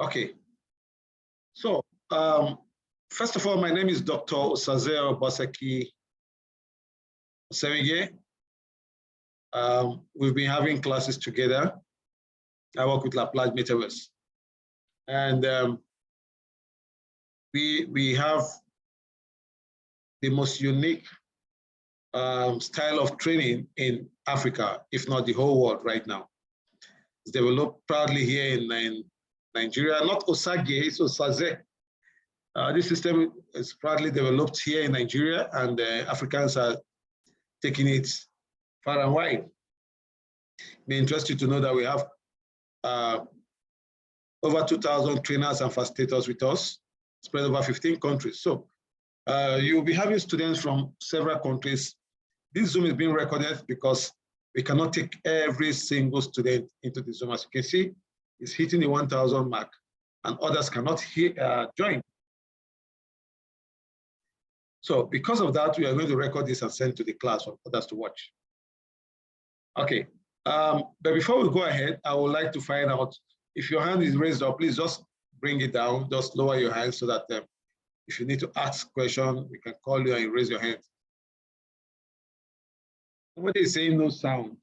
Okay. So, first of all, my name is Dr. Osazeo Baseki Osemige. We've been having classes together. I work with Plage Metaverse. And we have the most unique style of training in Africa, if not the whole world right now. It's developed proudly here in Nigeria, not Osage, it's Osaze. This system is proudly developed here in Nigeria, and Africans are taking it far and wide. Be interested to know that we have over 2,000 trainers and facilitators with us, spread over 15 countries. So you'll be having students from several countries. This Zoom is being recorded because we cannot take every single student into the Zoom. As you can see, it's hitting the 1,000 mark, and others cannot join. So because of that, we are going to record this and send to the class for others to watch. Okay, but before we go ahead, I would like to find out if your hand is raised up, please just bring it down, just lower your hand so that if you need to ask a question, we can call you and you raise your hand. Somebody is saying no sound.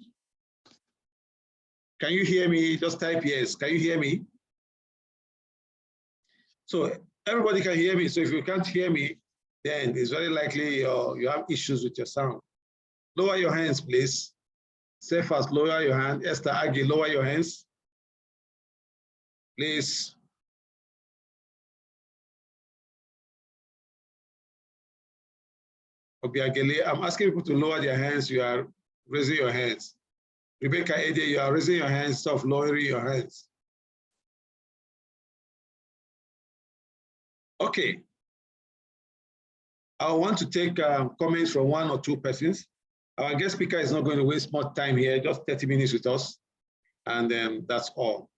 Can you hear me? Just type yes. Can you hear me? So everybody can hear me. So if you can't hear me, then it's very likely you have issues with your sound. Lower your hands, please. Say first, lower your hand. Esther Agi, lower your hands. Please. Obiagele, I'm asking people to lower their hands. You are raising your hands. Rebecca Ede, you are raising your hands, stop lowering your hands. Okay. I want to take comments from one or two persons. Our guest speaker is not going to waste much time here, just 30 minutes with us, and then that's all.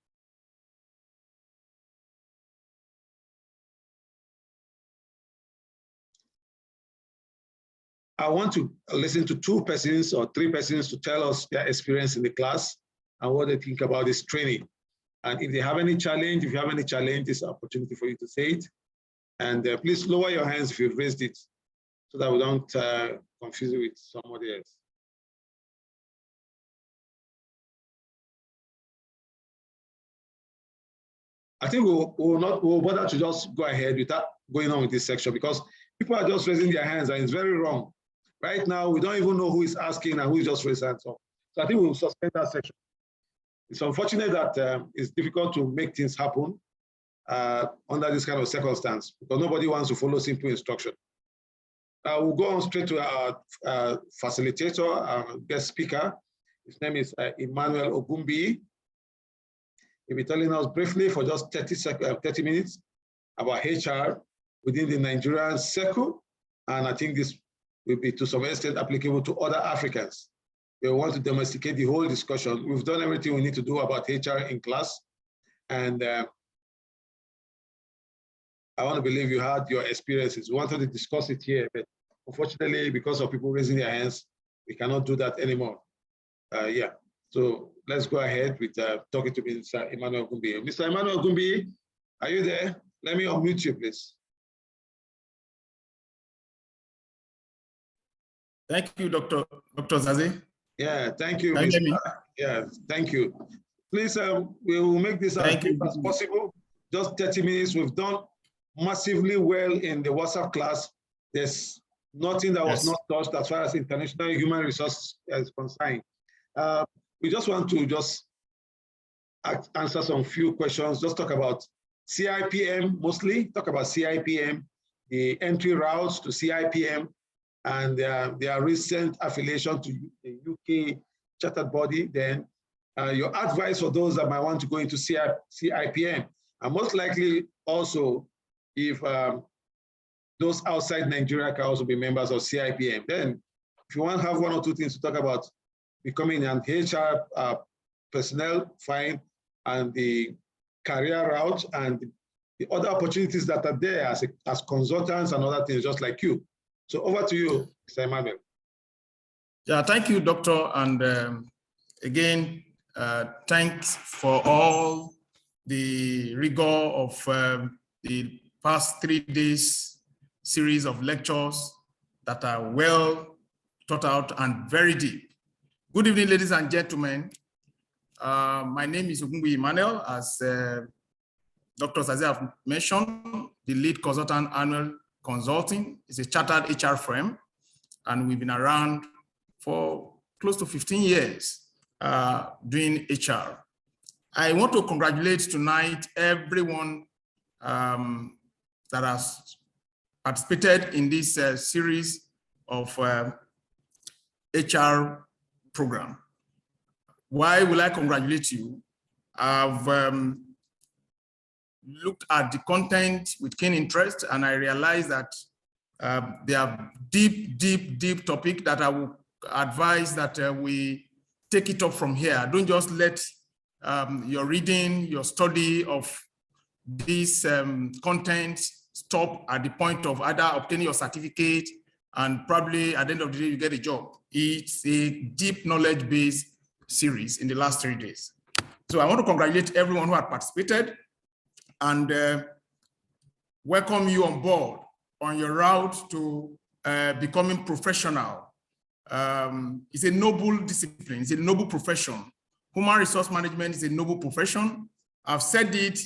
I want to listen to two persons or three persons to tell us their experience in the class and what they think about this training. And if they have any challenge, if you have any challenge, it's an opportunity for you to say it. And please lower your hands if you've raised it so that we don't confuse you with somebody else. I think we'll bother to just go ahead without going on with this section because people are just raising their hands and it's very wrong. Right now, we don't even know who is asking and who is just raising hands up. So I think we'll suspend that section. It's unfortunate that it's difficult to make things happen under this kind of circumstance because nobody wants to follow simple instruction. We'll go on straight to our facilitator, our guest speaker. His name is Emmanuel Ogumbi. He'll be telling us briefly for just 30 minutes about HR within the Nigerian circle. And I think this will be to some extent applicable to other Africans. We want to domesticate the whole discussion. We've done everything we need to do about HR in class. And I want to believe you had your experiences. We wanted to discuss it here, but unfortunately, because of people raising their hands, we cannot do that anymore. Yeah, so let's go ahead with talking to Mr. Emmanuel Ogumbi. Mr. Emmanuel Ogumbi, are you there? Let me unmute you, please. Thank you, Dr. Zaze. Yeah, thank you. Yeah, thank you. Please, we will make this as brief as possible. Just 30 minutes. We've done massively well in the WhatsApp class. There's nothing that was not touched as far as international human resources is concerned. We just want to just answer some few questions. Just talk about CIPM mostly. Talk about CIPM, the entry routes to CIPM, and their recent affiliation to the UK chartered body. Then your advice for those that might want to go into CIPM, and most likely also if those outside Nigeria can also be members of CIPM. Then if you want to have one or two things to talk about becoming an HR personnel, fine, and the career route and the other opportunities that are there as consultants and other things just like you. So over to you, Mr. Emmanuel. Yeah, thank you, Doctor. And again, thanks for all the rigor of the past 3 days series of lectures that are well thought out and very deep. Good evening, ladies and gentlemen. My name is Ogungui Emmanuel, as Dr. Zazie have mentioned, the lead consultant annual consulting is a chartered HR firm, and we've been around for close to 15 years doing HR. I want to congratulate tonight everyone that has participated in this series of HR program. Why will I congratulate you? I've looked at the content with keen interest, and I realized that there are deep topic that I will advise that we take it up from here. Don't just let your reading, your study of this content stop at the point of either obtaining your certificate and probably at the end of the day you get a job. It's a deep knowledge-based series in the last 3 days. So I want to congratulate everyone who had participated and welcome you on board on your route to becoming professional. It's a noble discipline, it's a noble profession. Human resource management is a noble profession. I've said it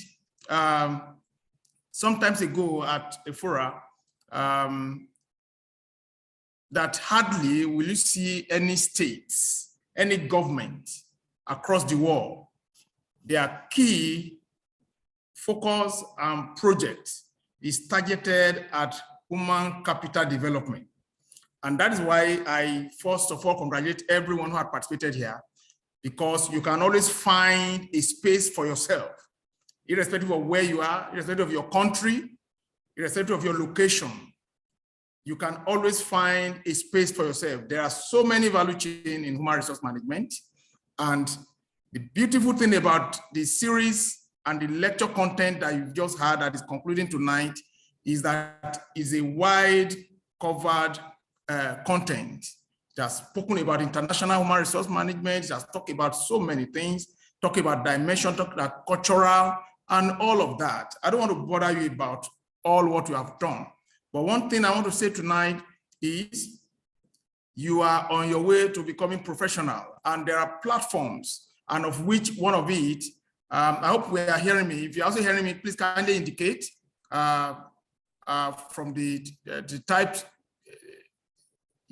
sometimes ago at a fora, that hardly will you see any states, any government across the world, their key focus and project is targeted at human capital development. And that is why I first of all congratulate everyone who had participated here, because you can always find a space for yourself, irrespective of where you are, irrespective of your country, irrespective of your location. You can always find a space for yourself. There are so many value chains in human resource management. And the beautiful thing about the series and the lecture content that you've just had that is concluding tonight is that it's a wide covered content that's spoken about international human resource management, that's talked about so many things, talk about dimension, talk about cultural, and all of that. I don't want to bother you about all what you have done. But one thing I want to say tonight is you are on your way to becoming professional, and there are platforms, and of which one of it, I hope we are hearing me. If you're also hearing me, please kindly indicate from the typed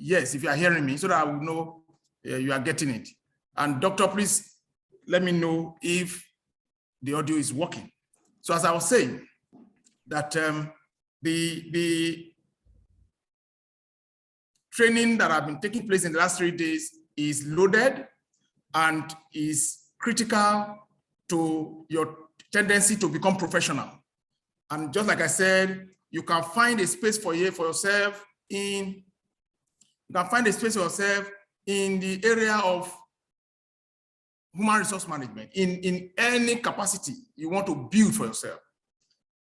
yes, if you are hearing me, so that I will know you are getting it. And doctor, please let me know if the audio is working. So as I was saying, that the training that have been taking place in the last 3 days is loaded and is critical to your tendency to become professional. And just like I said, you can find a space for yourself in the area of human resource management in any capacity you want to build for yourself.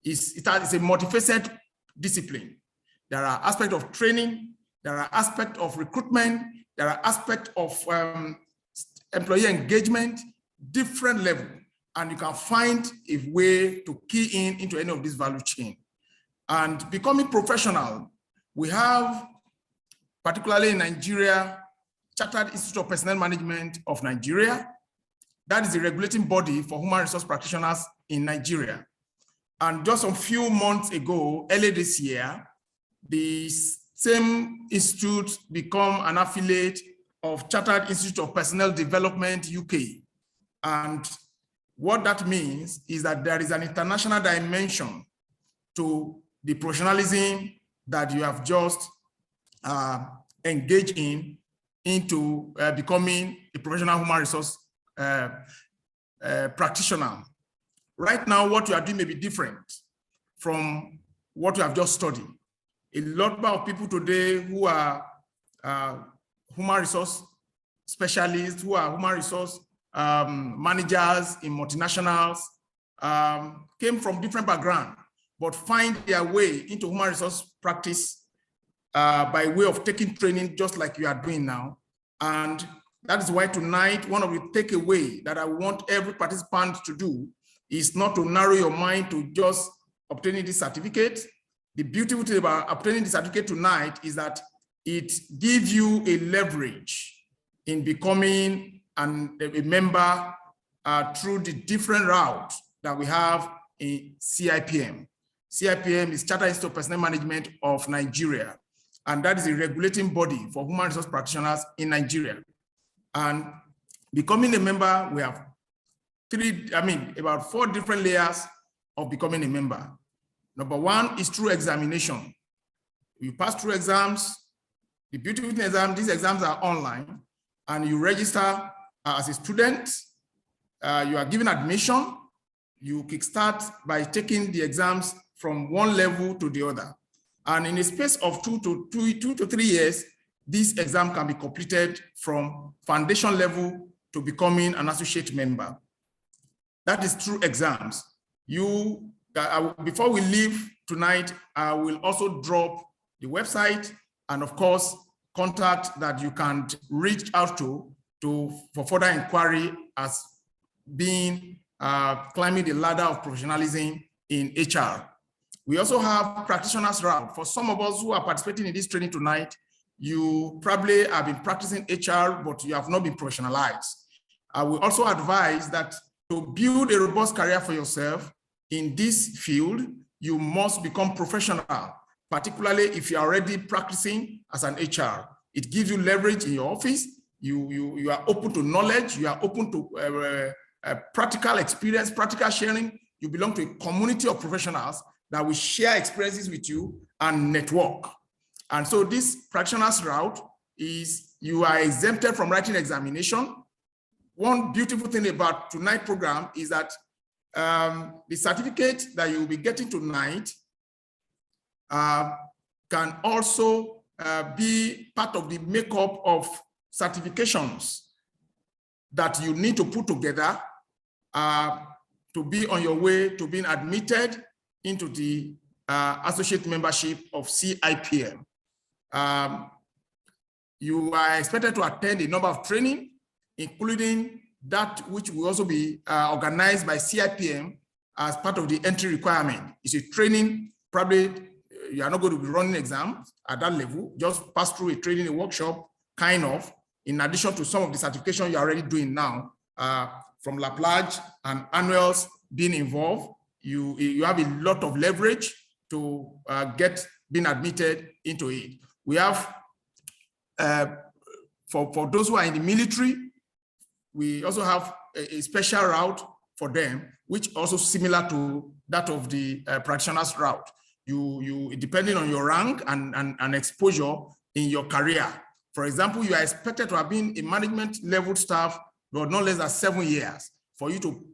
It's a multifaceted discipline. There are aspects of training, there are aspects of recruitment, there are aspects of employee engagement, different level, and you can find a way to key into any of these value chain. And becoming professional, we have, particularly in Nigeria, Chartered Institute of Personnel Management of Nigeria. That is the regulating body for human resource practitioners in Nigeria. And just a few months ago, early this year, the same institute become an affiliate of Chartered Institute of Personnel Development UK. And what that means is that there is an international dimension to the professionalism that you have just engaged into becoming a professional human resource practitioner. Right now, what you are doing may be different from what you have just studied. A lot of people today who are human resource specialists, who are human resource managers in multinationals, came from different backgrounds, but find their way into human resource practice by way of taking training just like you are doing now. And that is why tonight, one of the takeaway that I want every participant to do is not to narrow your mind to just obtaining this certificate. The beautiful thing about obtaining the certificate tonight is that it gives you a leverage in becoming a member through the different routes that we have in CIPM. CIPM is Chartered Institute of Personnel Management of Nigeria, and that is a regulating body for human resource practitioners in Nigeria. And becoming a member, we have about 4 different layers of becoming a member. Number 1 is through examination. You pass through exams. The beautiful thing is these exams are online, and you register as a student. You are given admission. You kickstart by taking the exams from one level to the other. And in a space of 2 to 3 years, this exam can be completed from foundation level to becoming an associate member. That is through exams. Before we leave tonight, I will also drop the website and, of course, contact that you can reach out to for further inquiry as being climbing the ladder of professionalism in HR. We also have practitioners route. For some of us who are participating in this training tonight, you probably have been practicing HR, but you have not been professionalized. I will also advise that to build a robust career for yourself in this field, you must become professional, particularly if you're already practicing as an HR. It gives you leverage in your office. You are open to knowledge. You are open to practical experience, practical sharing. You belong to a community of professionals that will share experiences with you and network. And so this practitioner's route is you are exempted from writing examination. One beautiful thing about tonight's program is that the certificate that you'll be getting tonight can also be part of the makeup of certifications that you need to put together to be on your way to being admitted into the associate membership of CIPM. You are expected to attend a number of training, including that which will also be organized by CIPM as part of the entry requirement. It's a training, probably you are not going to be running exams at that level, just pass through a training, a workshop, kind of, in addition to some of the certification you're already doing now, from Plage and annuals being involved. You have a lot of leverage to get being admitted into it. We have, for those who are in the military, we also have a special route for them, which also similar to that of the practitioner's route. You depending on your rank and exposure in your career. For example, you are expected to have been a management level staff, but no less than 7 years for you to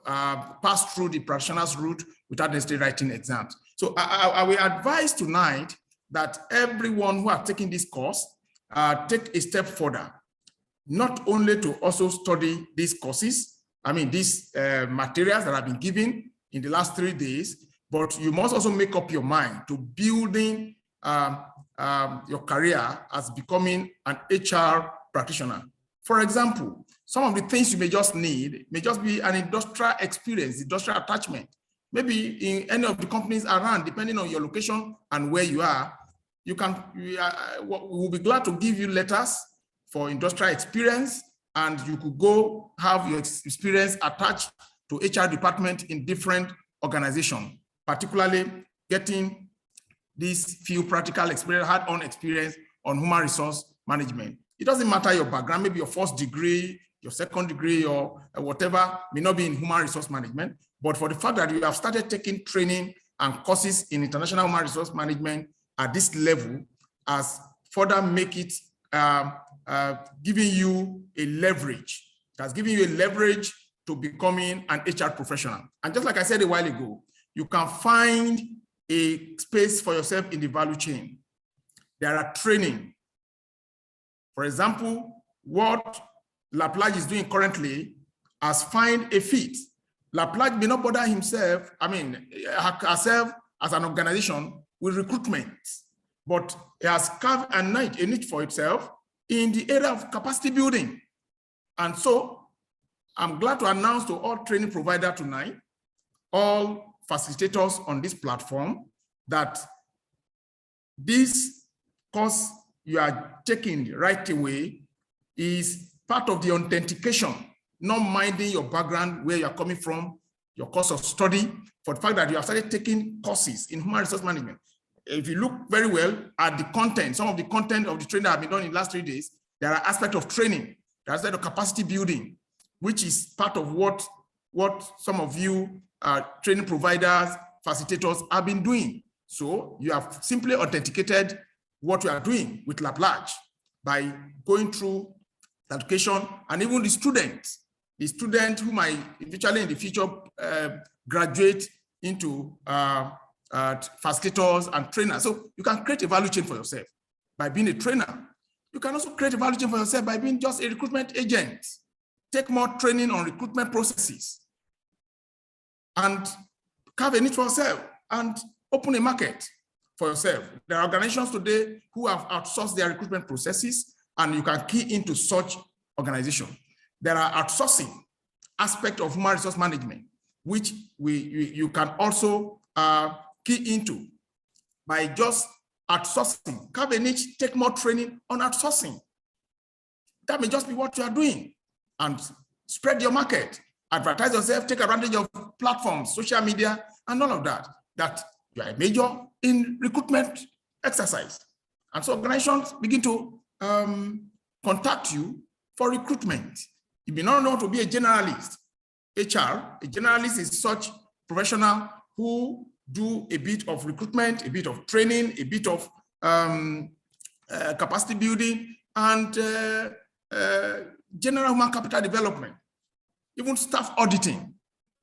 pass through the practitioner's route without necessarily writing exams. So I will advise tonight that everyone who are taking this course take a step further, not only to also study these courses, these materials that have been given in the last 3 days, but you must also make up your mind to building your career as becoming an HR practitioner. For example, some of the things you may just need may just be an industrial experience, industrial attachment. Maybe in any of the companies around, depending on your location and where you are, we will be glad to give you letters for industrial experience, and you could go have your experience attached to HR department in different organizations, particularly getting these few practical experience, hands-on experience on human resource management. It doesn't matter your background, maybe your first degree, your second degree, or whatever may not be in human resource management, but for the fact that you have started taking training and courses in international human resource management at this level, as further make it giving you a leverage. That's giving you a leverage to becoming an HR professional. And just like I said a while ago, you can find a space for yourself in the value chain. There are training. For example, what Plage is doing currently as find a fit. Plage may not bother himself, herself as an organization with recruitment, but it has carved a niche for itself in the area of capacity building. And so I'm glad to announce to all training providers tonight all facilitators on this platform that this course you are taking right away is part of the authentication, not minding your background, where you're coming from, your course of study, for the fact that you have started taking courses in human resource management. If you look very well at the content, some of the content of the training that have been done in the last 3 days, there are aspects of training, there are aspects of capacity building, which is part of what some of you training providers, facilitators have been doing. So you have simply authenticated what you are doing with Plage by going through the education, and even the students who might eventually in the future graduate into facilitators and trainers. So you can create a value chain for yourself by being a trainer. You can also create a value chain for yourself by being just a recruitment agent. Take more training on recruitment processes and carve a niche for yourself and open a market for yourself. There are organizations today who have outsourced their recruitment processes, and you can key into such organization. There are outsourcing aspects of human resource management, which you can also key into by just outsourcing. Carve a niche, take more training on outsourcing. That may just be what you are doing, and spread your market, advertise yourself, take advantage of platforms, social media, and all of that, that you are a major in recruitment exercise. And so organizations begin to contact you for recruitment. You may not know to be a generalist. HR, a generalist is such professional who do a bit of recruitment, a bit of training, a bit of capacity building, and general human capital development, even staff auditing.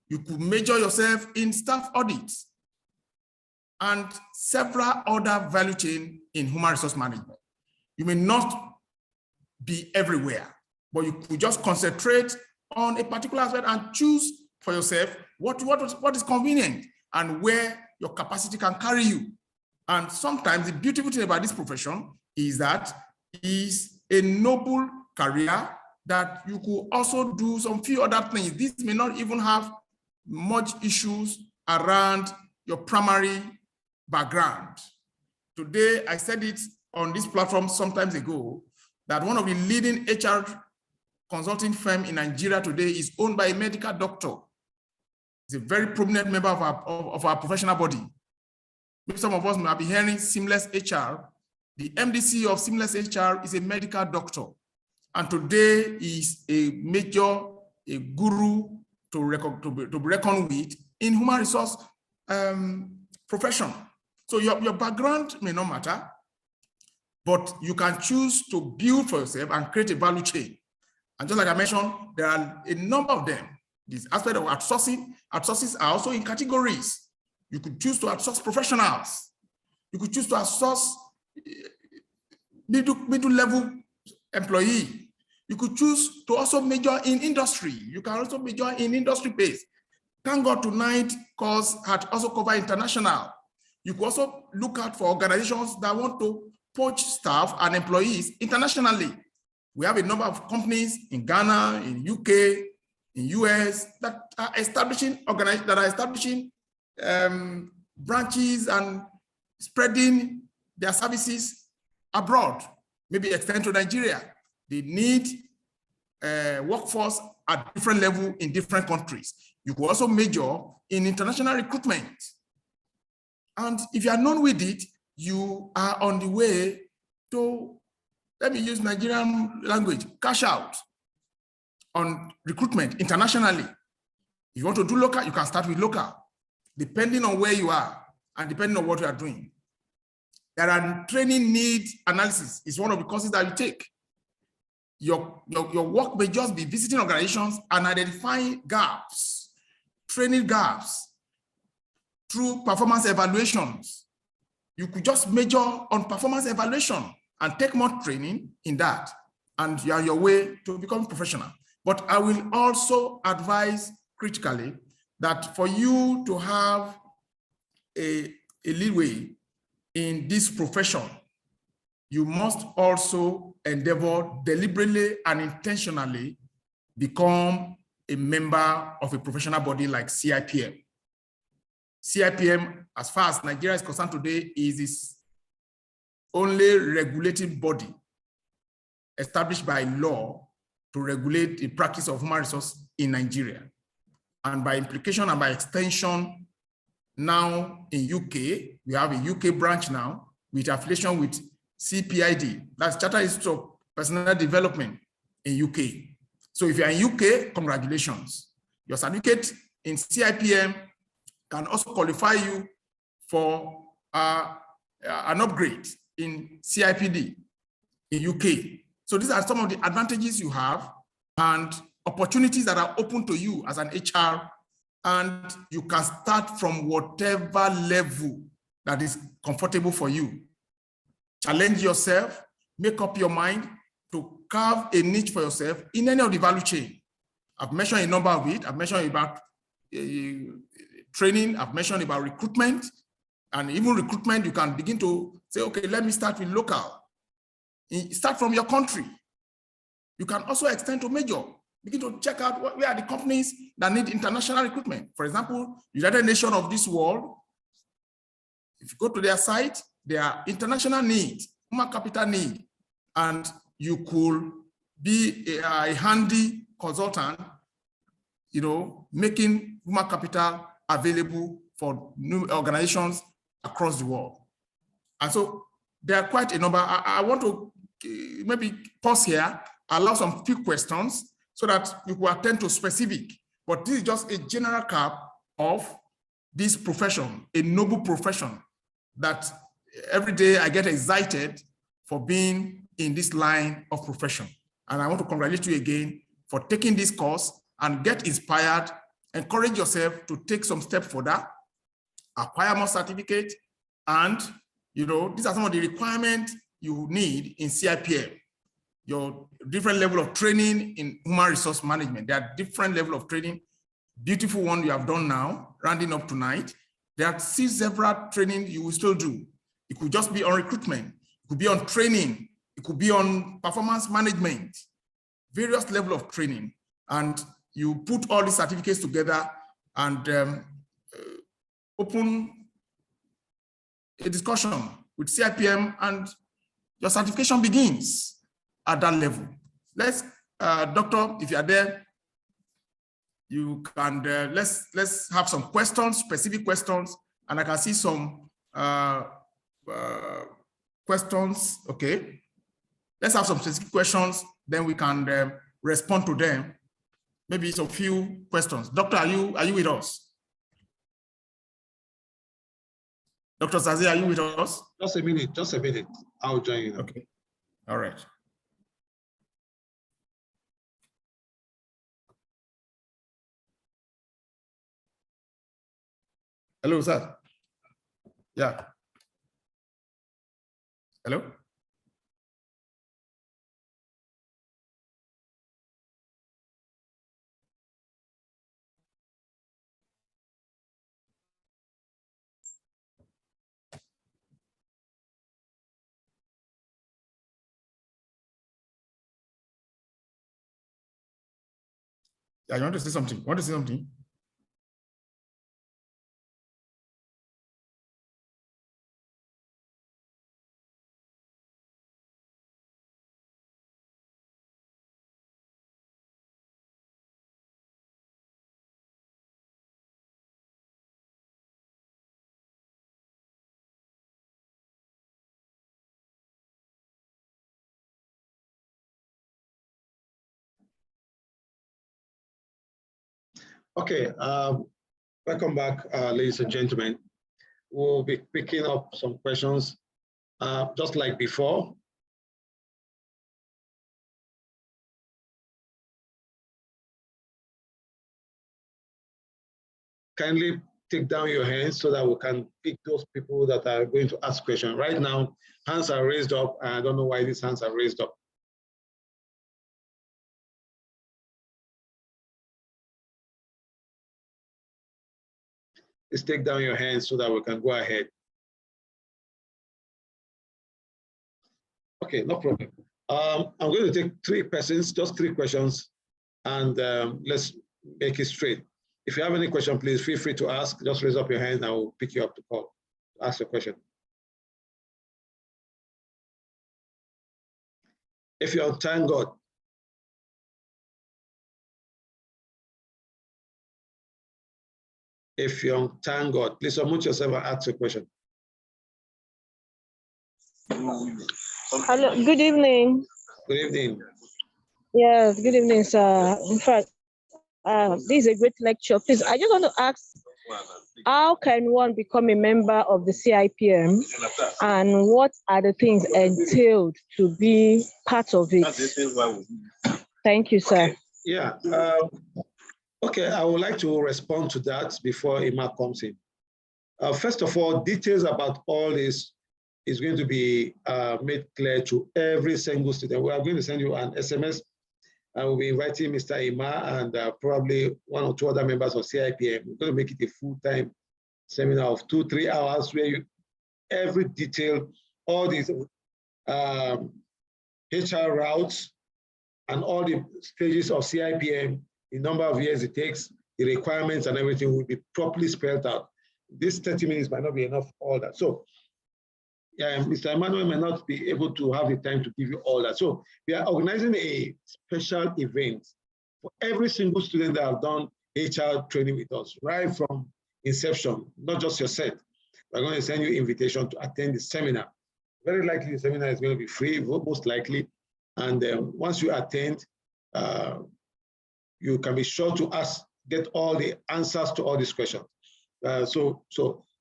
You could major yourself in staff audits and several other value chain in human resource management. You may not be everywhere, but you could just concentrate on a particular aspect and choose for yourself what is convenient and where your capacity can carry you. And sometimes the beautiful thing about this profession is that it's a noble career that you could also do some few other things. This may not even have much issues around your primary background. Today, I said it on this platform some time ago, that one of the leading HR consulting firm in Nigeria today is owned by a medical doctor. He's a very prominent member of our professional body. Maybe some of us may be hearing Seamless HR. The MDC of Seamless HR is a medical doctor. And today is a major, a guru to be reckoned with in human resource profession. So your background may not matter, but you can choose to build for yourself and create a value chain. And just like I mentioned, there are a number of them. This aspect of outsourcing, outsources are also in categories. You could choose to outsource professionals. You could choose to outsource middle level employee. You could choose to also major in industry. You can also major in industry base. Thank God tonight, course had also covered international. You could also look out for organizations that want to poach staff and employees internationally. We have a number of companies in Ghana, in UK, in US that are establishing branches and spreading their services abroad, maybe extend to Nigeria. They need workforce at different level in different countries. You could also major in international recruitment. And if you are known with it, you are on the way to, let me use Nigerian language, cash out on recruitment internationally. If you want to do local, you can start with local, depending on where you are and depending on what you are doing. There are training need analysis. It's one of the courses that you take. Your work may just be visiting organizations and identifying gaps, training gaps through performance evaluations. You could just major on performance evaluation and take more training in that, and you are on your way to become professional. But I will also advise critically that for you to have a leeway in this profession, you must also endeavor deliberately and intentionally become a member of a professional body like CIPM. CIPM, as far as Nigeria is concerned today, is its only regulating body established by law to regulate the practice of human resource in Nigeria. And by implication and by extension, now in UK, we have a UK branch now with affiliation with CPID, that's Chartered Institute of Personnel Development in UK. So if you're in UK, congratulations. Your certificate in CIPM can also qualify you for an upgrade in CIPD in UK. So these are some of the advantages you have and opportunities that are open to you as an HR, and you can start from whatever level that is comfortable for you. Challenge yourself, make up your mind to carve a niche for yourself in any of the value chain. I've mentioned a number of it. I've mentioned about training, I've mentioned about recruitment, and even recruitment, you can begin to say, okay, let me start with local. Start from your country. You can also extend to major. Begin to check out where are the companies that need international recruitment. For example, United Nations of this world, if you go to their site, there are international needs, human capital need, and you could be a handy consultant, you know, making human capital available for new organizations across the world. And so there are quite a number. I want to maybe pause here, allow some few questions so that you will attend to specific, but this is just a general cap of this profession, a noble profession that every day I get excited for being in this line of profession. And I want to congratulate you again for taking this course and get inspired, encourage yourself to take some step further, acquire more certificates, and you know, these are some of the requirements you need in CIPM. Your different level of training in human resource management. There are different level of training. Beautiful one you have done now, rounding up tonight. There are several training you will still do. It could just be on recruitment. It could be on training. It could be on performance management, various level of training. And you put all these certificates together and open a discussion with CIPM, and your certification begins at that level. Let's, Doctor, if you are there, you can, let's have some questions, specific questions, and I can see some questions. Okay, let's have some specific questions, then we can respond to them. Maybe it's a few questions. Doctor, are you with us? Dr. Sazi, are you with us? Just a minute. I'll join you. Okay, all right. Hello, sir. Yeah. Hello? Yeah, you want to say something? Want to say something? Okay, welcome back, ladies and gentlemen. We'll be picking up some questions, just like before. Kindly take down your hands so that we can pick those people that are going to ask questions. Right now, hands are raised up, and I don't know why these hands are raised up. Please take down your hands so that we can go ahead. Okay, no problem. I'm going to take three persons, just three questions, and let's make it straight. If you have any question, please feel free to ask. Just raise up your hand and I will pick you up to call. Ask your question. If you're on time, God. If you're on time, God, please unmute yourself and ask your question. Hello, good evening. Good evening. Yes, good evening, sir. In fact, this is a great lecture. Please, I just want to ask, how can one become a member of the CIPM and what are the things entailed to be part of it? Thank you, sir. Okay. Yeah. Okay, I would like to respond to that before Emma comes in. First of all, details about all this is going to be made clear to every single student. We are going to send you an SMS. I will be inviting Mr. Emma and probably one or two other members of CIPM. We're going to make it a full-time seminar of 2-3 hours where every detail, all these HR routes and all the stages of CIPM, the number of years it takes, the requirements and everything will be properly spelled out. This 30 minutes might not be enough for all that. So Mr. Emmanuel may not be able to have the time to give you all that. So we are organizing a special event for every single student that have done HR training with us, right from inception, not just your set. We're going to send you an invitation to attend the seminar. Very likely the seminar is going to be free, most likely. And once you attend, you can be sure to get all the answers to all these questions.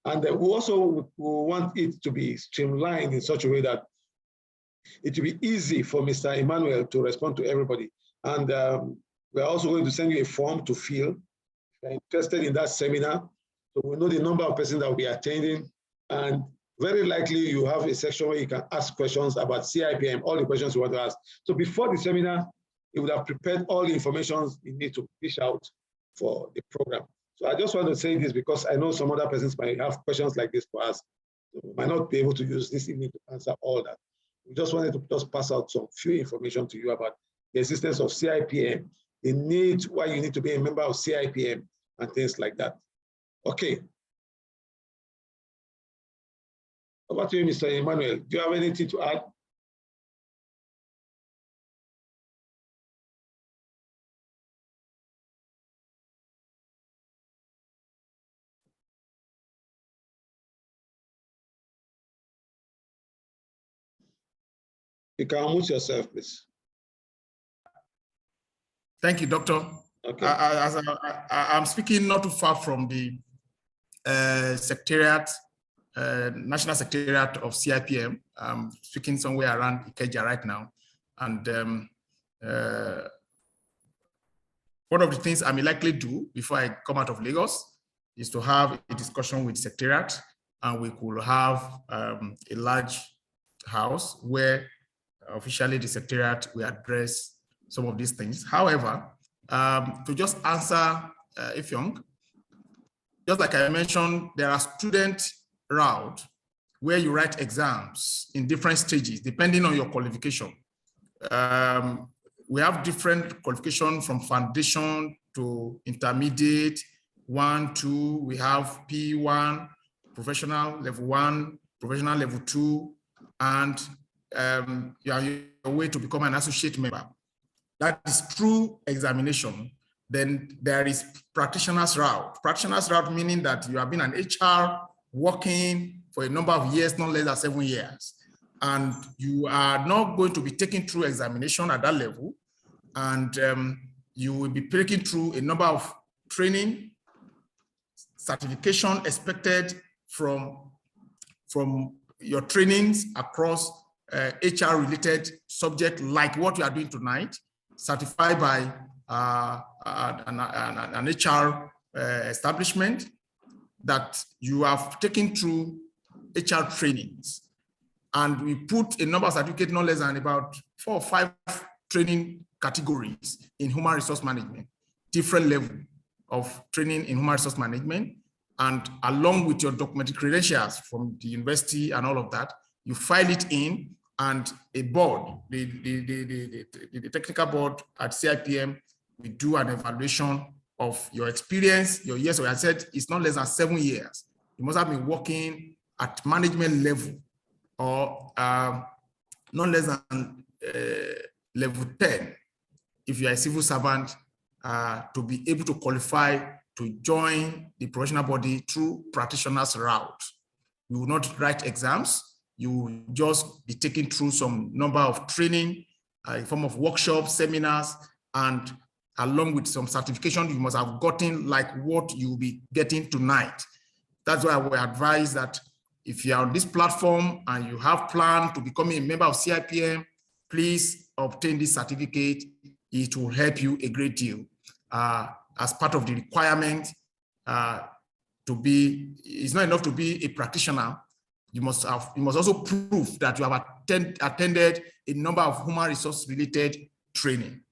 And we also want it to be streamlined in such a way that it will be easy for Mr. Emmanuel to respond to everybody. And we're also going to send you a form to fill if you're interested in that seminar. So we know the number of persons that will be attending. And very likely you have a section where you can ask questions about CIPM, all the questions you want to ask. So before the seminar, you would have prepared all the information you need to fish out for the program. So I just want to say this because I know some other persons might have questions like this for us. So we might not be able to use this evening to answer all that. We just wanted to just pass out some few information to you about the existence of CIPM, the need, why you need to be a member of CIPM and things like that. Okay. Over to you, Mr. Emmanuel. Do you have anything to add? You can unmute yourself, please. Thank you, Doctor. Okay. I'm speaking not too far from the secretariat, National Secretariat of CIPM. I'm speaking somewhere around Ikeja right now. And one of the things I may likely do before I come out of Lagos is to have a discussion with the secretariat, and we could have a large house where officially the secretariat will address some of these things. However, to just answer Ifyong, just like I mentioned, there are student route where you write exams in different stages, depending on your qualification. We have different qualification from foundation to intermediate, 1, 2, we have P1, professional level 1, professional level 2, and you are on your way to become an associate member. That is true examination. Then there is practitioner's route. Practitioner's route meaning that you have been an HR working for a number of years, not less than 7 years. And you are not going to be taking through examination at that level. And you will be taking through a number of training, certification expected from your trainings across HR related subject like what you are doing tonight, certified by an HR establishment that you have taken through HR trainings. And we put a number of certificates, no less than about 4 or 5 training categories in human resource management, different level of training in human resource management. And along with your documented credentials from the university and all of that, you file it in, and a board, the technical board at CIPM, we do an evaluation of your experience, your years, or I said it's not less than 7 years. You must have been working at management level or not less than level 10 if you are a civil servant to be able to qualify to join the professional body through practitioner's route. You will not write exams. You will just be taken through some number of training in form of workshops, seminars, and along with some certification you must have gotten, like what you will be getting tonight. That's why I would advise that if you are on this platform and you have planned to become a member of CIPM, please obtain this certificate. It will help you a great deal as part of the requirement to be. It's not enough to be a practitioner. You must also prove that you have attended a number of human resource related training,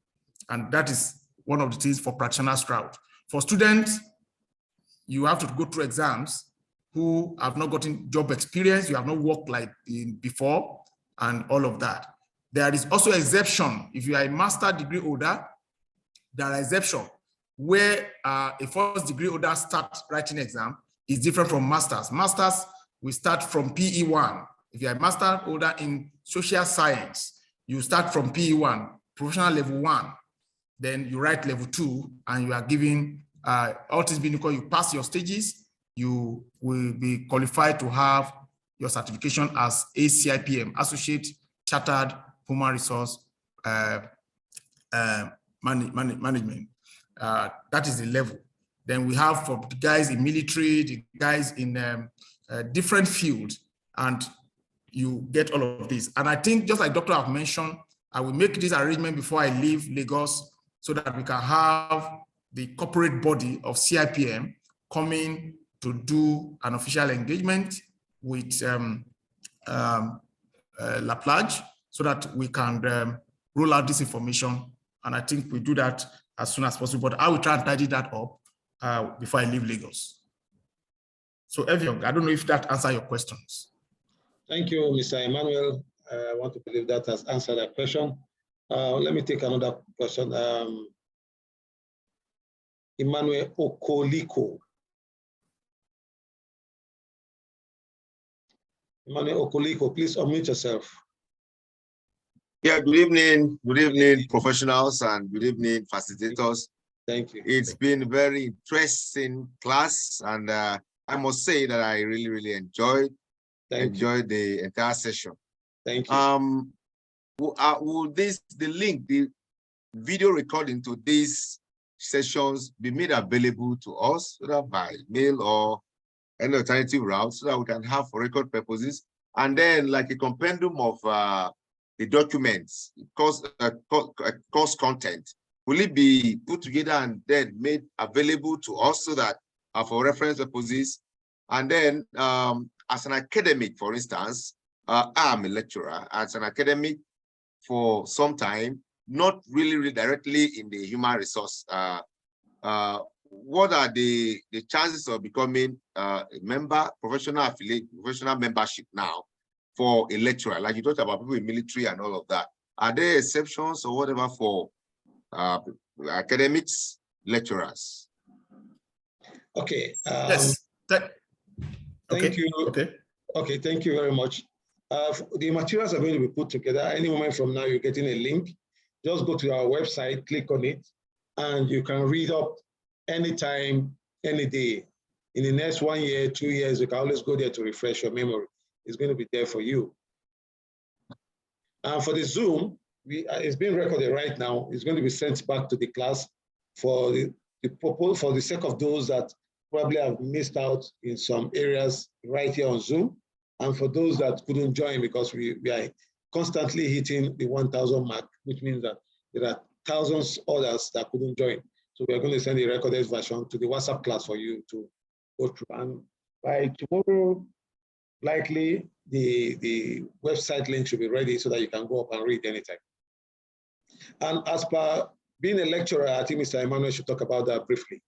and that is one of the things for practitioners route. For students, you have to go through exams who have not gotten job experience, you have not worked like before, and all of that. There is also exception. If you are a master degree holder, there are exceptions where a first degree holder starts writing exam is different from masters. Masters will start from PE1. If you are a master holder in social science, you start from PE1, professional level 1. Then you write level 2, and you are given all things being equal, you pass your stages, you will be qualified to have your certification as ACIPM, Associate Chartered Human Resource Management. That is the level. Then we have for the guys in military, the guys in different fields, and you get all of this. And I think, just like Dr. have mentioned, I will make this arrangement before I leave Lagos so that we can have the corporate body of CIPM coming to do an official engagement with Plage so that we can roll out this information. And I think we do that as soon as possible, but I will try and tidy that up before I leave Lagos. So Eviong, I don't know if that answers your questions. Thank you, Mr. Emmanuel. I want to believe that has answered that question. Let me take another question. Emmanuel Okoliko. Emmanuel Okoliko, please unmute yourself. Yeah, good evening, professionals, and good evening, facilitators. Thank you. It's been a very interesting class, and I must say that I really enjoyed the entire session. Thank you. Will the link, the video recording to these sessions be made available to us, whether by mail or any alternative route, so that we can have for record purposes, and then like a compendium of the documents, course content, will it be put together and then made available to us so that for reference purposes? And then as an academic, for instance, I'm a lecturer. As an academic for some time, not really directly in the human resource, what are the chances of becoming a member, professional affiliate, professional membership now for a lecturer? Like you talked about people in military and all of that. Are there exceptions or whatever for academics, lecturers? Okay. Yes. Thank you. Okay, thank you very much. The materials are going to be put together. Any moment from now, you're getting a link. Just go to our website, click on it, and you can read up anytime, any day. In the next 1 year, 2 years, you can always go there to refresh your memory. It's going to be there for you. And for the Zoom, it's being recorded right now. It's going to be sent back to the class for the sake of those that probably have missed out in some areas right here on Zoom, and for those that couldn't join because we are constantly hitting the 1,000 mark, which means that there are thousands others that couldn't join. So we're going to send the recorded version to the WhatsApp class for you to go through. And by tomorrow, likely the website link should be ready so that you can go up and read anytime. And as per being a lecturer, I think Mr. Emmanuel should talk about that briefly.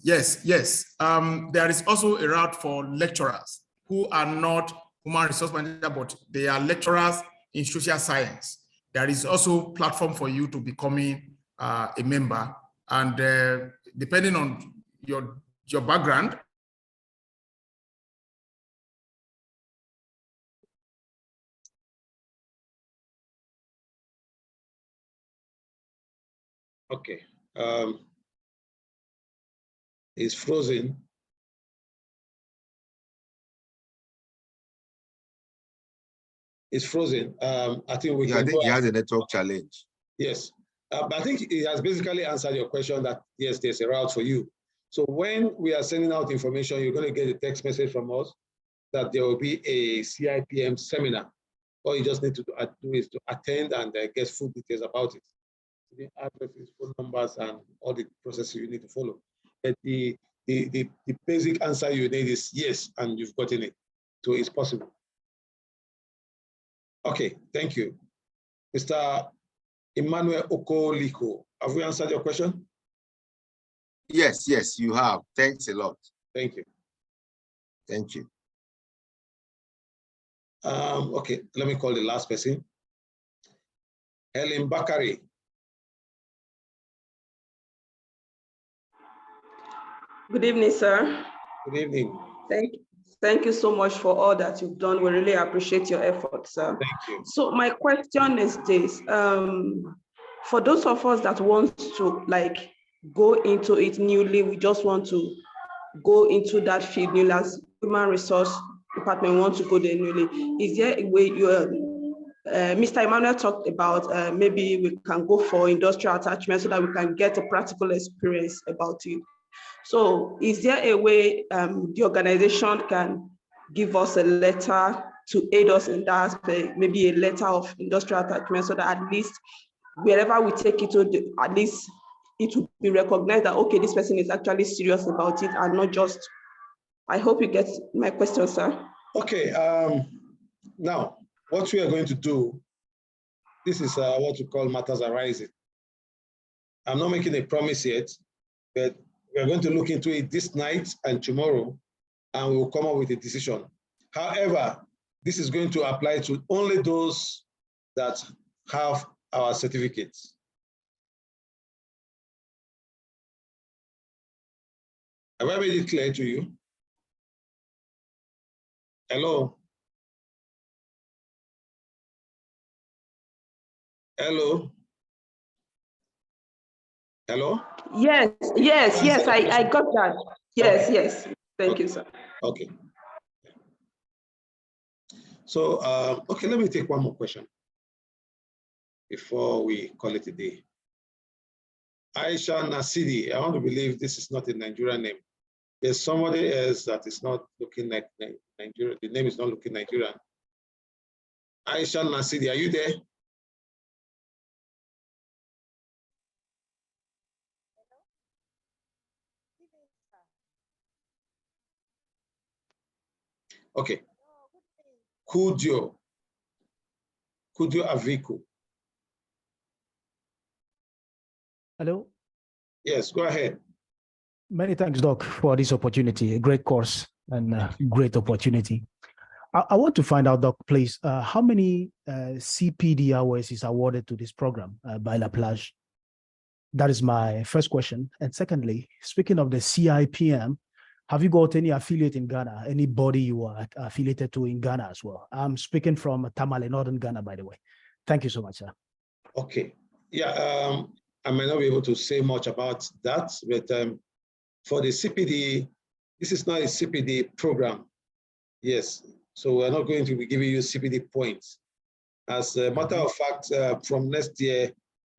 Yes. There is also a route for lecturers who are not human resource managers, but they are lecturers in social science. There is also a platform for you to becoming a member And depending on your background, okay. It's frozen. It's frozen. I think we can. I think he has a network challenge. Yes, but I think it has basically answered your question that yes, there's a route for you. So when we are sending out information, you're going to get a text message from us that there will be a CIPM seminar. All you just need to do is to attend and get full details about it. The addresses, phone numbers, and all the processes you need to follow. But the basic answer you need is yes, and you've gotten it. So it's possible. Okay, thank you. Mr. Emmanuel Okoliko, have we answered your question? Yes, yes, you have. Thanks a lot. Thank you. Thank you. Okay, let me call the last person. Helen Bakari. Good evening, sir. Good evening. Thank you so much for all that you've done. We really appreciate your efforts, sir. Thank you. So my question is this: for those of us that want to go into it newly, we just want to go into that field newly, as human resource department want to go there newly. Is there a way Mr. Emmanuel talked about maybe we can go for industrial attachment so that we can get a practical experience about it. So is there a way the organization can give us a letter to aid us in that aspect, maybe a letter of industrial attachment, so that at least wherever we take it to, at least it will be recognized that, okay, this person is actually serious about it and not just, I hope you get my question, sir. Okay, now what we are going to do, this is what we call matters arising. I'm not making a promise yet, but we're going to look into it this night and tomorrow, and we will come up with a decision. However, this is going to apply to only those that have our certificates. Have I made it clear to you? Hello? Hello? Hello? Yes, I got that. Yes, okay. Yes. Thank you, sir. Okay. So, okay, let me take one more question before we call it a day. Aisha Nasidi, I want to believe this is not a Nigerian name. There's somebody else that is not looking like Nigeria. The name is not looking Nigerian. Aisha Nasidi, are you there? Okay. Kudio Aviku. Hello. Yes, go ahead. Many thanks, Doc, for this opportunity. A great course and a great opportunity. I want to find out, Doc, please, how many CPD hours is awarded to this program by La Plage? That is my first question. And secondly, speaking of the CIPM, have you got any affiliate in Ghana? Anybody you are affiliated to in Ghana as well? I'm speaking from Tamale, Northern Ghana, by the way. Thank you so much, sir. Okay. Yeah, I might not be able to say much about that, but for the CPD, this is not a CPD program. Yes, so we're not going to be giving you CPD points. As a matter of fact, from next year,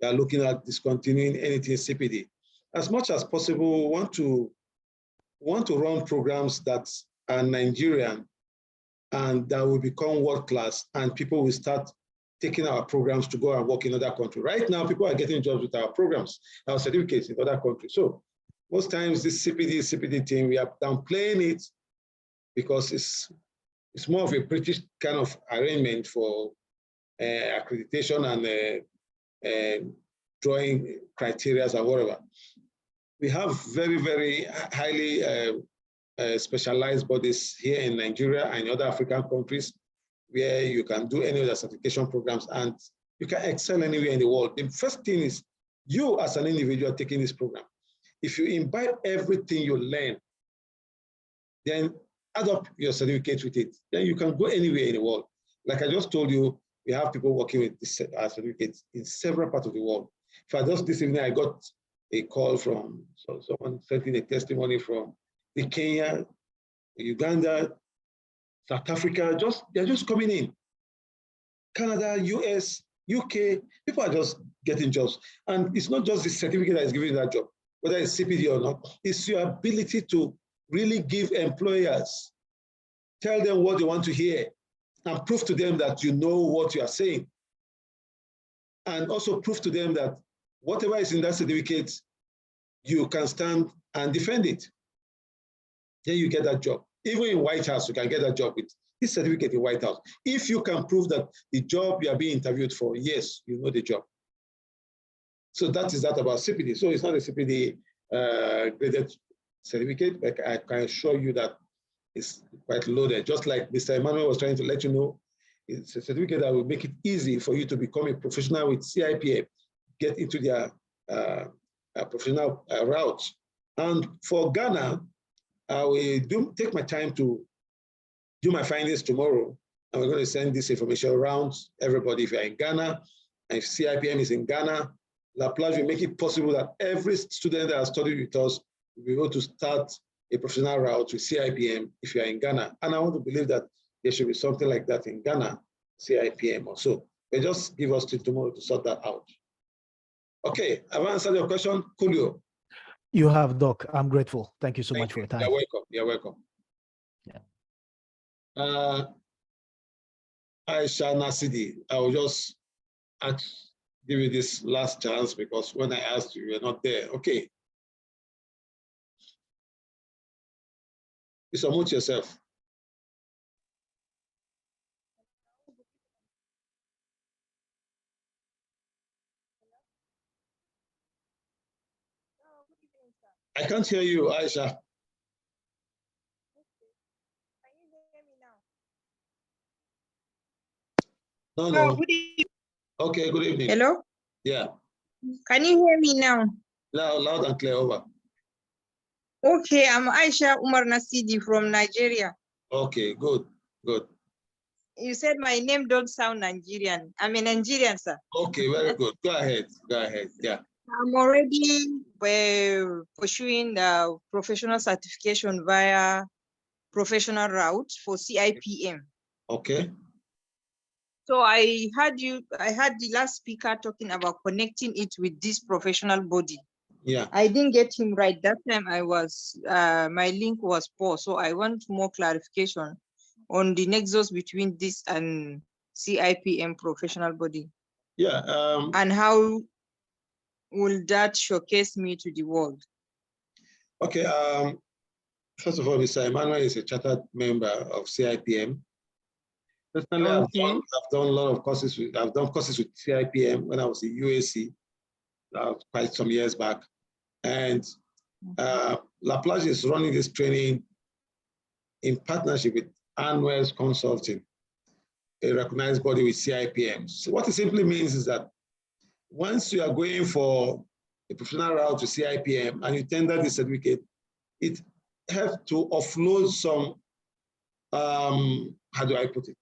we are looking at discontinuing anything CPD. As much as possible, we want to run programs that are Nigerian and that will become world-class, and people will start taking our programs to go and work in other countries. Right now, people are getting jobs with our programs, our certificates in other countries. So most times this CPD thing, we are downplaying it because it's more of a British kind of arrangement for accreditation and drawing criteria and whatever. We have very, very highly specialized bodies here in Nigeria and in other African countries where you can do any of the certification programs and you can excel anywhere in the world. The first thing is You as an individual taking this program, if you imbibe everything you learn, then add up your certificate with it. Then you can go anywhere in the world. Like I just told you, we have people working with this certificates in several parts of the world. In fact, just this evening, I got a call from someone sending a testimony from the Kenya, Uganda, South Africa. They're just coming in. Canada, US, UK, people are just getting jobs. And it's not just the certificate that is giving you that job, whether it's CPD or not, it's your ability to really give employers, tell them what they want to hear, and prove to them that you know what you are saying. And also prove to them that whatever is in that certificate, you can stand and defend it. Then you get that job. Even in White House, you can get that job with this certificate in White House. If you can prove that the job you are being interviewed for, yes, you know the job. So that is that about CPD. So it's not a CPD graded certificate, but I can assure you that it's quite loaded. Just like Mr. Emmanuel was trying to let you know, it's a certificate that will make it easy for you to become a professional with CIPM, get into their professional route. And for Ghana, I will take my time to do my findings tomorrow, and we're going to send this information around everybody. If you're in Ghana, and if CIPM is in Ghana, Plage will make it possible that every student that has studied with us will be able to start a professional route with CIPM if you're in Ghana. And I want to believe that there should be something like that in Ghana, CIPM also. But just give us till tomorrow to sort that out. Okay, have I answered your question, Julio? You have, Doc. I'm grateful. Thank you so much for your time. You're welcome. You're welcome. Yeah. Aisha Nasidi, I will just give you this last chance because when I asked you, you're not there. Okay. Please unmute yourself. I can't hear you, Aisha. Can you hear me now? No. Oh, good evening. Okay, good evening. Hello? Yeah. Can you hear me now? Loud and clear, over. Okay, I'm Aisha Umar Nasidi from Nigeria. Okay, good. You said my name don't sound Nigerian. I'm a Nigerian, sir. Okay, very good. Go ahead, yeah. I'm already pursuing the professional certification via professional route for CIPM. Okay. So I heard the last speaker talking about connecting it with this professional body. Yeah. I didn't get him right. That time my link was poor. So I want more clarification on the nexus between this and CIPM professional body. Yeah. And how will that showcase me to the world? Okay. First of all, Mr. Emmanuel is a chartered member of CIPM. Personally, Okay. I've done a lot of courses. I've done courses with CIPM when I was in UAC quite some years back. And Plage is running this training in partnership with Anwes Consulting, a recognized body with CIPM. So what it simply means is that once you are going for a professional route to CIPM and you tender the certificate, it has to offload some, how do I put it?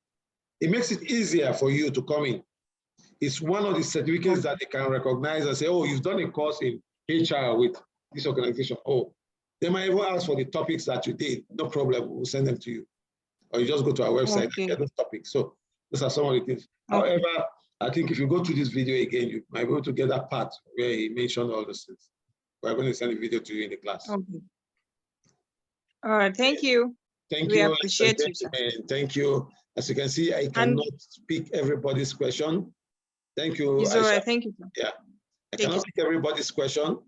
It makes it easier for you to come in. It's one of the certificates that they can recognize and say, oh, you've done a course in HR with this organization. Oh, they might even ask for the topics that you did. No problem, we'll send them to you. Or you just go to our website and get those topics. So those are some of the things. However, I think if you go through this video again, you might be able to get that part where he mentioned all those things. We're going to send a video to you in the class. Okay. All right, thank you. Thank we you. We appreciate you, sir. Thank you. As you can see, I cannot speak everybody's question. Thank you. It's all right. Thank you, sir. Yeah, I cannot pick everybody's question.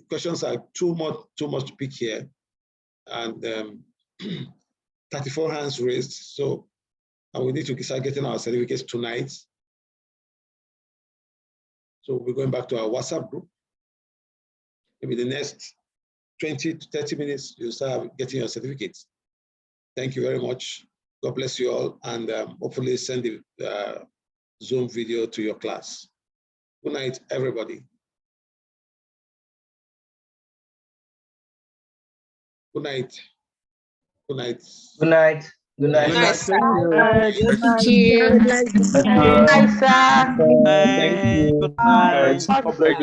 Questions are too much to pick here, and 34 hands raised. So, and we need to start getting our certificates tonight. So we're going back to our WhatsApp group. Maybe the next 20 to 30 minutes, you'll start getting your certificates. Thank you very much. God bless you all, and hopefully send the Zoom video to your class. Good night, everybody. Good night. Good night. Good night. Good night. Good night, sir. Thank you. Thank you. Good night, sir. Thank you. Good night. God bless you.